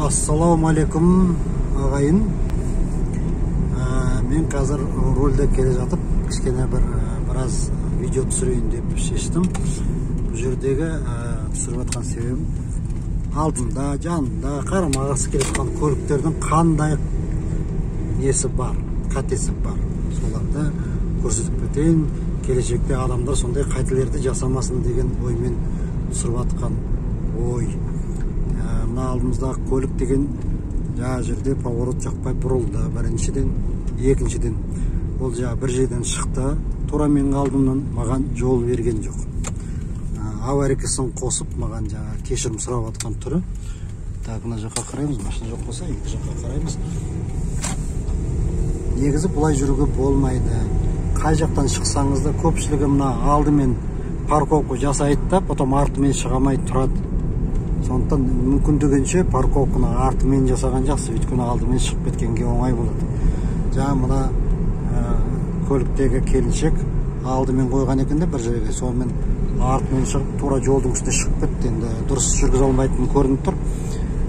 Ассаламу алейкум ағайын. Мен қазір рөлде келе жатып, кішкене біраз видео түсірейін деп шештім. Бұл жердегі түсіріп жатқан себебім алдында, жанында қарама-қарсы келе жатқан көліктердің қандай несі бар, қатесі бар. Соларды көрсетіп кетейін. Келешекте адамдар сондай қателерді жасамасын деген оймен түсіріп жатқан ой. Мына алдымыздағы көлік деген жерде поворот жақпай бұрылды. Біріншіден, екіншіден ол бір жерден шықты, тура менің алдымнан маған жол берген жоқ. Авариясын қосып маған кешірім сұрап жатқан түрі. Так, мына жаққа қараймыз, машина жоқ болса, екі жаққа қараймыз. Негізі бұлай жүруге болмайды. Қай жақтан шықсаңыз да көпшілігі мына алдымен парковка жасайды да, потом артымен шығамай тұрады. Сондықтан мүмкіндігінше парковканы артымен жасаған жақсы, өйткені алдымен шығып кеткенге оңай болады. Жаңа мына көліктегі келіншек алдымен қойған екен де бір жерге, сонымен артымен шығып тура жолдың үстіне шығып кетті. Енді дұрыс жүргізе алмайтын көрініп тұр.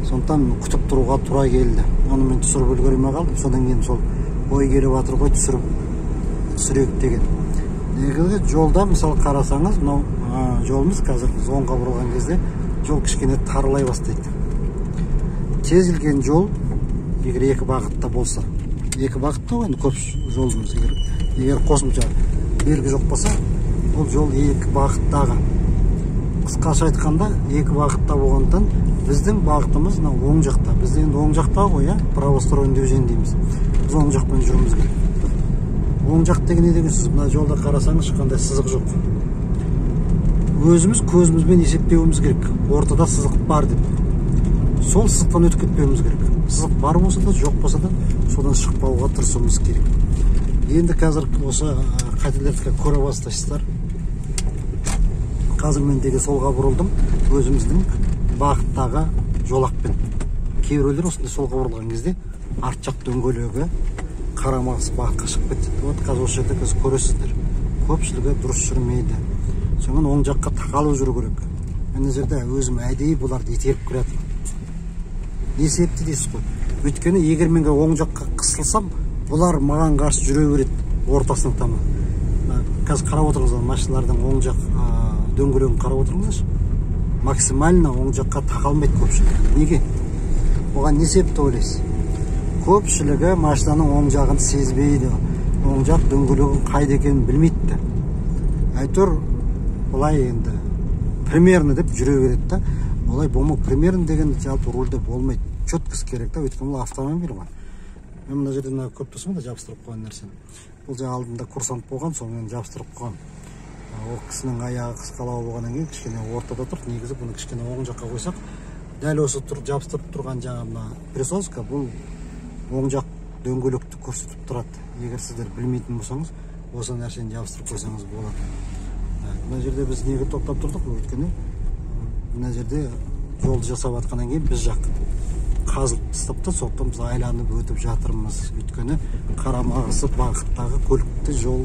Сондықтан күтіп тұруға тура келді. Оны мен түсіріп үлгермей қалдым. Содан кейін сол ой келіп жатыр ғой, түсірейік деген. Негізі жолда мысалы қарасаңыз, мынау жолымыз қазір біз оңға бұрылған кезде жол кішкене тарылай бастайды. Кез келген жол, егер екі бағытта болса, екі бағытта ғой, көп жолымыз, егер қосымша белгі жоқ болса, ол жол екі бағыттағы. Қысқаша айтқанда, екі бағытта болғандықтан біздің бағытымыз оң жақта. Біз енді оң жақта ғой, правосторонний движение дейміз. Біз оң жақпен жүруіміз керек. Оң жақ деген не дегенсіз? Мына жолда қарасаңыз ешқандай сызық жоқ. Өзіміз көзімізбен есептеуіміз керек. Ортада сызық бар деп. Сол сызықтан өтіп кетпеуіміз керек. Сызық бар болса да, жоқ болса да, содан шықпауға тырысуымыз керек. Енді қазір осы қателерді көре бастайсыздар. Қазір мен деге солға бұрылдым, өзіміздің бағыттағы жолақпен. Кейбіреулер осындай солға бұрылған кезде арт жақ дөңгелегі қарама-қарсы бағытқа шығып кетеді. Вот қазір осы жерде көресіздер. Көпшілігі дұрыс жүрмейді. Соңын оң жаққа тақалып жүру керек. Мен жерде өзім әдейі бұларды итеріп кіретім. Не себепті дейсіз ғой? Өйткені егер мен оң жаққа қысылсам, бұлар маған қарсы жүре береді ортасының тамы. Қазір қарап отырыңыздар, машиналардың оң жақ дөңгелегін қарап отырыңыздар. Максимально оң жаққа тақалмайды көпшілігі. Неге? Оған не себепті ойлайсыз? Көпшілігі машинаның оң жағын сезбейді. Оң жақ дөңгелегін қайда екенін білмейді. Әйтеуір олай енді примерно деп жүре береді да. Олай болмау, примерно деген жалпы рөлде болмайды. Четкісі керек та, өйткені бұл автомобиль ғой. Мен мына жерде көп тұрсың да жабыстырып қойған нәрсені. Бұл жаңа алдында курсант болған, соңынан жабыстырып қойған. Ол кісінің аяғы қысқалау болғаннан кейін кішкене ортада тұр. Негізі бұны кішкене оң жаққа қойсақ, дәл осы жабыстырып тұрған жаңа мына присоска бұл оң жақ дөңгелекті көрсетіп тұрады. Егер сіздер білмейтін болсаңыз, осы нәрсені жабыстырып қойсаңыз болады. Мына жерде біз неге тоқтап тұрдық? Өйткені мына жерде жолды жасап жатқаннан кейін біз жақ қазылып тастапты, сондықтан біз айланып өтіп жатырмыз. Өйткені қарама-қарсы бағыттағы көлікті жол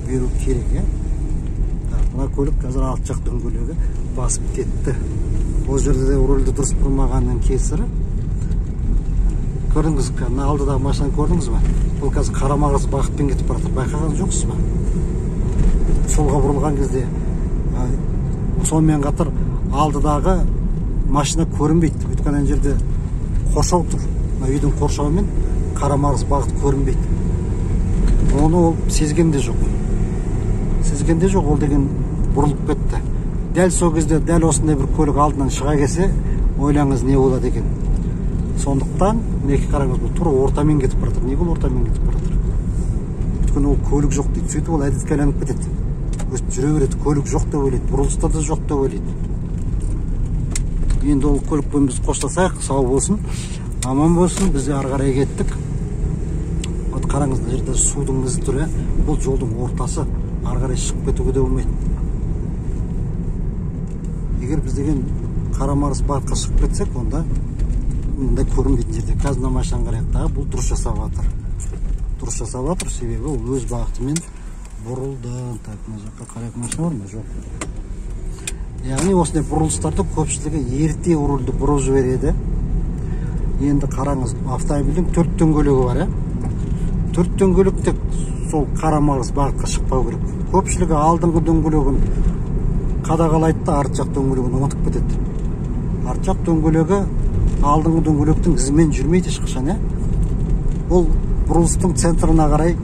беру керек. Мына көлік қазір арт жақ дөңгелегі басып кетті. Ол жерде рөлді дұрыс бұрмағанның кесірі. Көрдіңіз, мына алдыдағы машинаны көрдіңіз ба? Бұл қазір қарама-қарсы бағытпен кетіп бара жатыр. Байқаған жоқсыз ба? Солға бұрылған кезде сонымен қатар алдыдағы машина көрінбейді. Өйткені жерде қоршау тұр. Үйдің қоршауымен қарама-қарсы бағыт көрінбейді. Оны ол сезген де жоқ. Сезген де жоқ, ол деген бұрылып кетті. Дәл сол кезде, дәл осындай бір көлік алдынан шыға келсе, ойлаңыз не болады екен. Сондықтан, неке қараңыз, бұл тура ортамен кетіп баратыр. Неге ол ортамен кетіп баратыр? Өйткені ол көлік жоқ дейді. Сөйтіп ол әдетке айланып кетеді. Өстіп жүре береді, көлік жоқ деп ойлайды, бұрылыста да жоқ деп ойлайды. Енді ол көлікпен біз қоштасайық, сау болсын, аман болсын, біз ары қарай кеттік. Вот қараңыз, мына жерде судың ізі тұр, бұл жолдың ортасы, ары қарай шығып кетуге де болмайды. Егер біз деген қарама-қарсы бағытқа шығып кетсек, онда мындай көрінбейтін жерде. Қазір мына машинаны қарайық, бұл дұрыс жасап жатыр. Дұрыс жасап жатыр, себебі ол өз бағытымен бұрылды. Так, мына жаққа қарайық, машина бар ма? Жоқ. Яғни осындай бұрылыстарды көпшілігі ерте рөлді бұрып жібереді. Енді қараңыз, автомобильдің 4 дөңгөлегі бар, 4 дөңгөлек тек сол Қарамағыз бағытқа шықпау керек. Көпшілігі алдыңғы дөңгөлегін қадағалайды да арт жақ дөңгөлегін ұмытып кетеді. Арт жақ дөңгөлегі алдыңғы дөңгөлектің ізімен жүрмейді ешқашан, ол бұрылыстың центрына қарай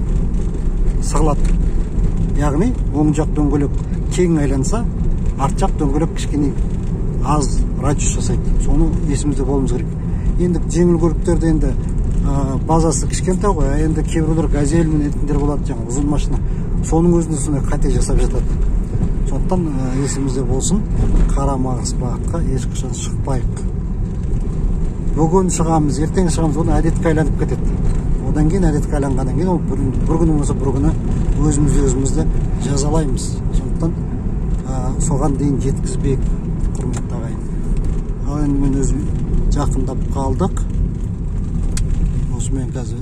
сығылады. Яғни оң жақ дөңгөлек кең айланса, арт жақ дөңгөлек кішкене аз радиус жасайды. Соны есімізде болуымыз керек. Енді жеңіл көліктерде енді базасы кішкентай ғой, енді кейбіреулер газель мінетіндер болады, жаңа ұзын машина. Соның өзінде сондай қате жасап жатады. Сондықтан есімізде болсын, Қарамағыз бағытқа ешқашан шықпайық. Бүгін шығамыз, ертең шығамыз, оны әдетке айланып кетеді. Одан кейін әдетке айланғаннан кейін ол бір күні болса бір күні өзімізді жазалаймыз. Сондықтан соған дейін жеткізбейік, құрметті ағайын. Ал енді мен өзім жақындап қалдық. Осымен қазір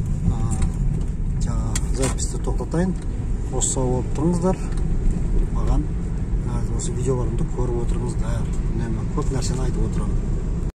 записті тоқтатайын. Осы сау болып тұрыңыздар. Маған осы видеоларымды көріп отырыңыздар. Көп нәрсені айтып отырамын.